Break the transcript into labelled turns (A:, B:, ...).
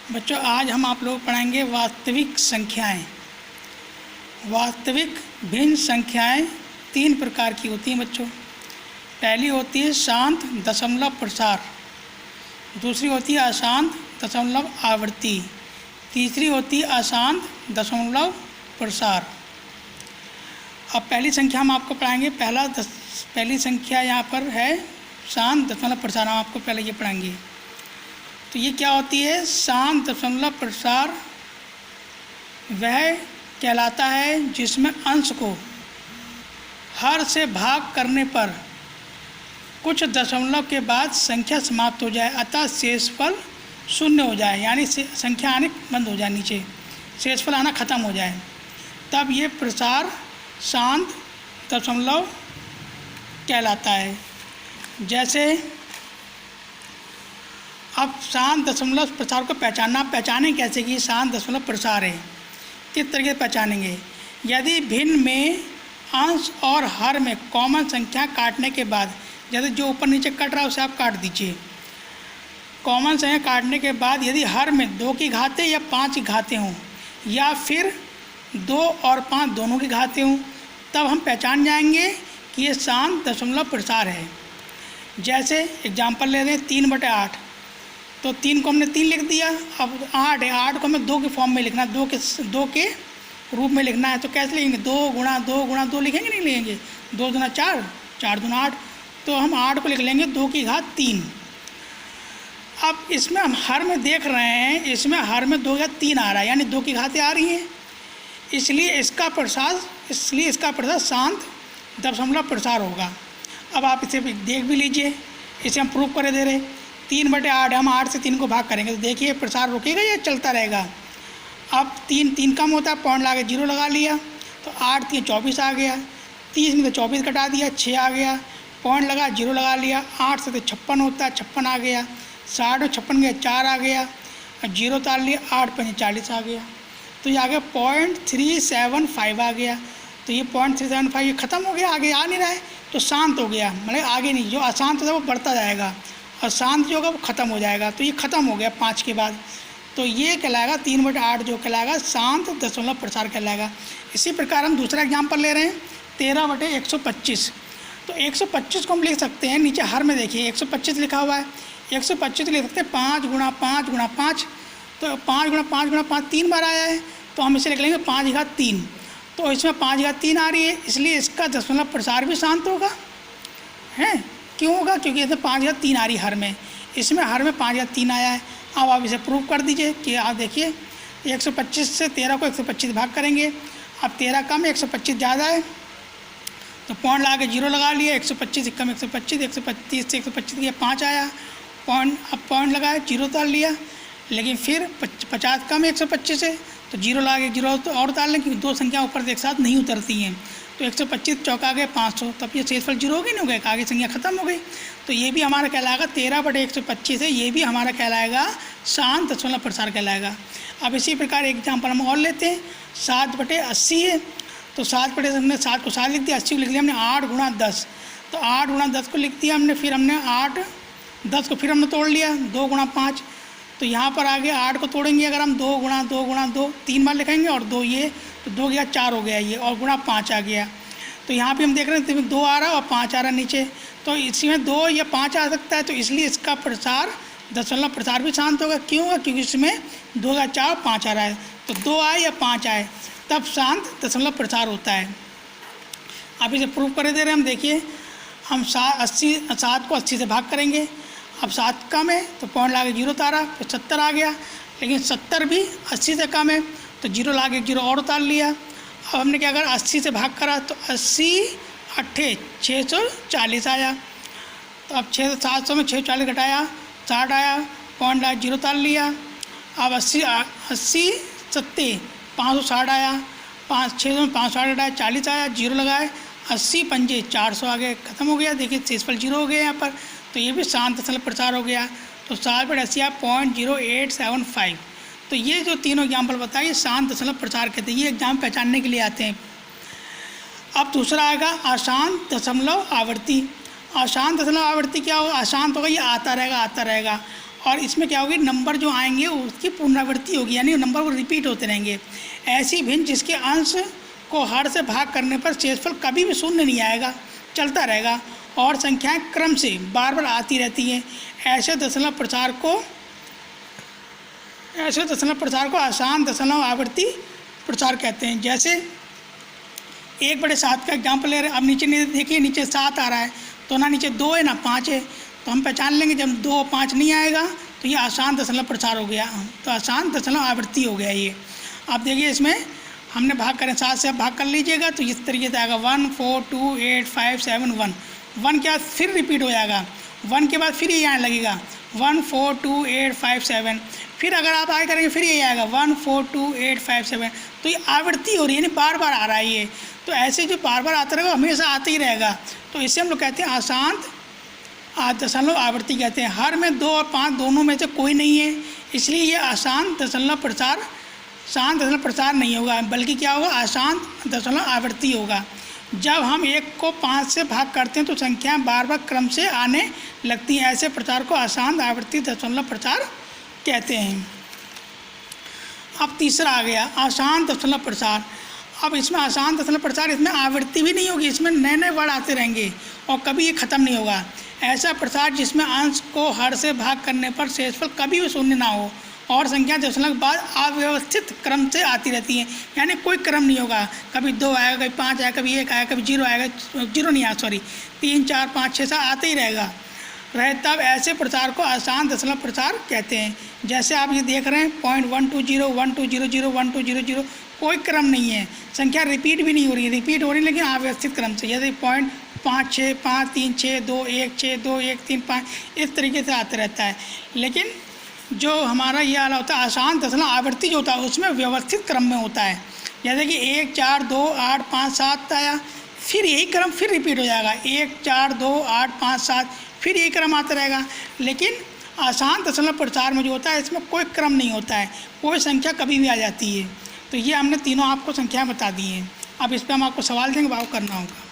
A: बच्चों आज हम आप लोग पढ़ाएंगे वास्तविक संख्याएं। वास्तविक भिन्न संख्याएं तीन प्रकार की होती हैं बच्चों। पहली होती है शांत दशमलव प्रसार, दूसरी होती है अशांत दशमलव आवृत्ति, तीसरी होती है अशांत दशमलव प्रसार। अब पहली संख्या हम आपको पढ़ाएंगे। पहली संख्या यहाँ पर है शांत दशमलव प्रसार। हम आपको पहले ये पढ़ाएंगे। तो ये क्या होती है? शांत दशमलव प्रसार वह कहलाता है जिसमें अंश को हर से भाग करने पर कुछ दशमलव के बाद संख्या समाप्त हो जाए, अतः शेषफल शून्य हो जाए, यानी संख्या आने बंद हो जाए, नीचे शेषफल आना ख़त्म हो जाए, तब ये प्रसार शांत दशमलव कहलाता है। जैसे अब शांत दशमलव प्रसार को पहचाने कैसे कि शांत दशमलव प्रसार है, किस तरीके से पहचानेंगे? यदि भिन्न में अंश और हर में कॉमन संख्या काटने के बाद, जैसे जो ऊपर नीचे कट रहा है उसे आप काट दीजिए। कॉमन संख्या काटने के बाद यदि हर में 2 की घातें या 5 की घातें हों, या फिर 2 और 5 दोनों की घातें हों, तब हम पहचान जाएंगे कि ये शांत दशमलव प्रसार है। जैसे एग्जाम्पल ले रहे हैं 3/8, तो 3 को हमने 3 लिख दिया। अब 8 है, 8 को हमें 2 के फॉर्म में लिखना है, 2 के रूप में लिखना है। तो कैसे लिखेंगे? 2 गुणा 2 गुणा 2 लिखेंगे, नहीं लिखेंगे? 2 दूना 4, 4 दूना 8। तो हम 8 को लिख लेंगे 2 की घात 3। अब इसमें हम हर में देख रहे हैं, इसमें हर में 2 की घात 3 आ रहा है, यानी 2 की घातें आ रही हैं, इसलिए इसका प्रसार शांत दशमलव प्रसार होगा। अब आप इसे देख भी लीजिए, इसे हम प्रूफ कर दे रहे। 3/8 हम 8 से 3 को भाग करेंगे तो देखिए प्रसार रुकेगा या चलता रहेगा? अब 3 कम होता है, पॉइंट लगा के 0 लगा लिया, तो 8 3 24 आ गया। 30 में तो 24 घटा दिया, 6 आ गया, पॉइंट लगा 0 लगा लिया। 8 से तो 56 होता है, 56 आ गया। 60 में 56 गया, 4 आ गया, 0 तार लिया, 8 5 40 आ गया। तो ये आ गया 0.375 आ गया। तो ये 0.375 ये ख़त्म हो गया, आगे आ नहीं रहा है, तो शांत हो गया, मतलब आगे नहीं, जो अशांत होता है वो बढ़ता जाएगा और शांत जो होगा वो ख़त्म हो जाएगा। तो ये ख़त्म हो गया 5 के बाद, तो ये कहलाएगा 3/8 जो कहलाएगा शांत दशमलव प्रसार कहलाएगा। इसी प्रकार हम दूसरा एग्जाम्पल ले रहे हैं 13/125। तो 125 को हम लिख सकते हैं, नीचे हर में देखिए 125 लिखा हुआ है, 125 लिख सकते हैं 5 गुणा 5 गुणा 5। तो 5 गुणा 5 गुणा 5 3 बार आया है, तो हम इसे लिख लेंगे 5 की घात 3। तो इसमें 5 की घात 3 आ रही है, इसलिए इसका दशमलव प्रसार भी शांत होगा। है क्यों होगा? क्योंकि इसमें 5 की घात 3 आ रही है हर में, इसमें हर में 5 की घात 3 आया है। अब आप इसे प्रूव कर दीजिए कि आप देखिए 125 से 13 को 125 भाग करेंगे। अब 13 कम है, 125 ज़्यादा है, तो पॉइंट लगा के 0 लगा लिया। 125 कम 125, 125 से 125 किया 5 आया, अब पॉइंट लगाया 0 तार लिया। लेकिन फिर 50 कम है 125 से, तो 0 लगा के 0 तो और तार लें, क्योंकि 2 संख्या ऊपर से एक साथ नहीं उतरती हैं। तो 125 चौका गए 500, तब ये शेषफल 0 हो गई, नहीं हो गया, आगे संख्या खत्म हो गई। तो ये भी हमारा कहलाएगा 13/125 है, ये भी हमारा कहलाएगा शांत दशमलव प्रसार कहलाएगा। अब इसी प्रकार एक एग्जाम्पल हम और लेते हैं 7/80 है। तो 7 हमने 7 को 7 लिख दिया, 80 को लिख दिया हमने 8 गुणा 10। तो 8 गुणा 10 को लिख दिया हमने, फिर हमने 8 10 को फिर हमने तोड़ लिया 2 गुणा 5। तो यहाँ पर आगे 8 को तोड़ेंगे, अगर हम 2 गुणा 2 गुणा 2 3 बार लिखेंगे और 2 ये, तो 2 गया 4 हो गया ये, और गुणा 5 आ गया। तो यहाँ पे हम देख रहे हैं 2 आ रहा है और 5 आ रहा है नीचे, तो इसी में 2 या 5 आ सकता है, तो इसलिए इसका प्रसार दशमलव प्रसार भी शांत होगा। क्यों होगा? क्योंकि इसमें 2 या 4 5 आ रहा है, तो 2 आए या 5 आए तब शांत दशमलव प्रसार होता है। आप इसे प्रूव कर दे रहे हैं। हम देखिए, हम 7 को 80 से भाग करेंगे। अब 7 कम है, तो पॉइंट लगा के 0 तारा, तो 70 आ गया। लेकिन 70 भी 80 से कम है, तो 0 लगा के 0 और उतार लिया। अब हमने क्या करा, 80 से भाग करा, तो 80 8 640 आया। तो अब 700 में 640 घटाया 60 आया, पॉइंट लगा 0 तार लिया। अब 80 70 560 आया, 600 में 560 घटाया 40 आया, 0 लगाए, 80 पंजे 400 आ गए, ख़त्म हो गया। देखिए शेषफल 0 हो गया यहाँ पर, तो ये भी शांत दशमलव प्रसार हो गया। तो 7/80 0.0875। तो ये जो तीनों एग्जाम्पल बताइए शांत दशमलव प्रसार कहते हैं, ये एग्जाम पहचानने के लिए आते हैं। अब दूसरा आएगा अशांत दशमलव आवृत्ति। अशांत दशमलव आवृत्ति क्या होगा? अशांत होगा, ये आता रहेगा और इसमें क्या होगी, नंबर जो आएंगे उसकी पुनरावृत्ति होगी, यानी नंबर वो रिपीट होते रहेंगे। ऐसी भिन्न जिसके अंश को हर से भाग करने पर शेषफल कभी भी शून्य नहीं आएगा, चलता रहेगा और संख्याएं क्रम से बार बार आती रहती हैं। ऐसे दशमलव प्रचार को आसान दशमलव आवर्ती प्रचार कहते हैं। जैसे 1/7 का एग्जाम्पल ले रहे हैं। अब नीचे देखिए, नीचे 7 आ रहा है, तो ना नीचे 2 है ना 5 है, तो हम पहचान लेंगे जब 2 और 5 नहीं आएगा तो ये आसान दशमलव प्रचार हो गया, तो आसान दशमलव आवर्ती हो गया ये। आप देखिए इसमें हमने भाग करें, 7 से आप भाग कर लीजिएगा तो इस तरीके से आएगा 1 4 2 8 5 7 1। 1 के बाद फिर रिपीट हो जाएगा, 1 के बाद फिर ये आने लगेगा 1 4 2 8 5 7। फिर अगर आप आगे करेंगे फिर ये आएगा 1 4 2 8 5 7। तो ये आवर्ती हो रही है, यानी बार बार आ रहा है ये। तो ऐसे जो बार बार आता रहेगा हमेशा आता ही रहेगा, तो इसे हम लोग कहते हैं आसान दशमलव आवर्ती कहते हैं। हर में 2 और 5 दोनों में से कोई नहीं है, इसलिए ये आसान दशमलव प्रचार नहीं होगा, बल्कि क्या होगा, आसान दशमलव आवर्ती होगा। जब हम 1 को 5 से भाग करते हैं तो संख्याएं बार बार क्रम से आने लगती हैं। ऐसे प्रचार को आसान आवर्ती दशमलव प्रचार कहते हैं। अब तीसरा आ गया आसान दशमलव प्रचार। अब इसमें आसान दशमलव प्रचार, इसमें आवृत्ति भी नहीं होगी, इसमें नए नए वर्ड आते रहेंगे और कभी ये ख़त्म नहीं होगा। ऐसा प्रचार जिसमें अंश को हर से भाग करने पर शेषफल कभी भी शून्य ना हो और संख्या दशमलव के बाद अव्यवस्थित क्रम से आती रहती हैं, यानी कोई क्रम नहीं होगा, कभी 2 आएगा, कभी 5 आएगा, कभी 1 आएगा, कभी 0 आएगा, 0 नहीं आया, 3 4 5 6 7 आते ही रहेगा तब ऐसे प्रचार को आसान दशमलव प्रचार कहते हैं। जैसे आप ये देख रहे हैं 0.120 1200 1200, कोई क्रम नहीं है, संख्या रिपीट भी नहीं हो रही है, रिपीट हो रही है लेकिन अव्यवस्थित क्रम से, जैसे 0.5 6 5 3 6 2 1 6 2 1 3 5 इस तरीके से आते रहता है। लेकिन जो हमारा ये वाला होता है आसान दशमलव आवर्ती जो होता है उसमें व्यवस्थित क्रम में होता है। जैसे कि 1 4 2 8 5 7 आया, फिर यही क्रम फिर रिपीट हो जाएगा, 1 4 2 8 5 7, फिर यही क्रम आता रहेगा। लेकिन आसान दशमलव प्रचार में जो होता है इसमें कोई क्रम नहीं होता है, कोई संख्या कभी भी आ जाती है। तो ये हमने तीनों आपको संख्या बता दी हैं। अब इस पर हम आपको सवाल देंगे, वो करना होगा।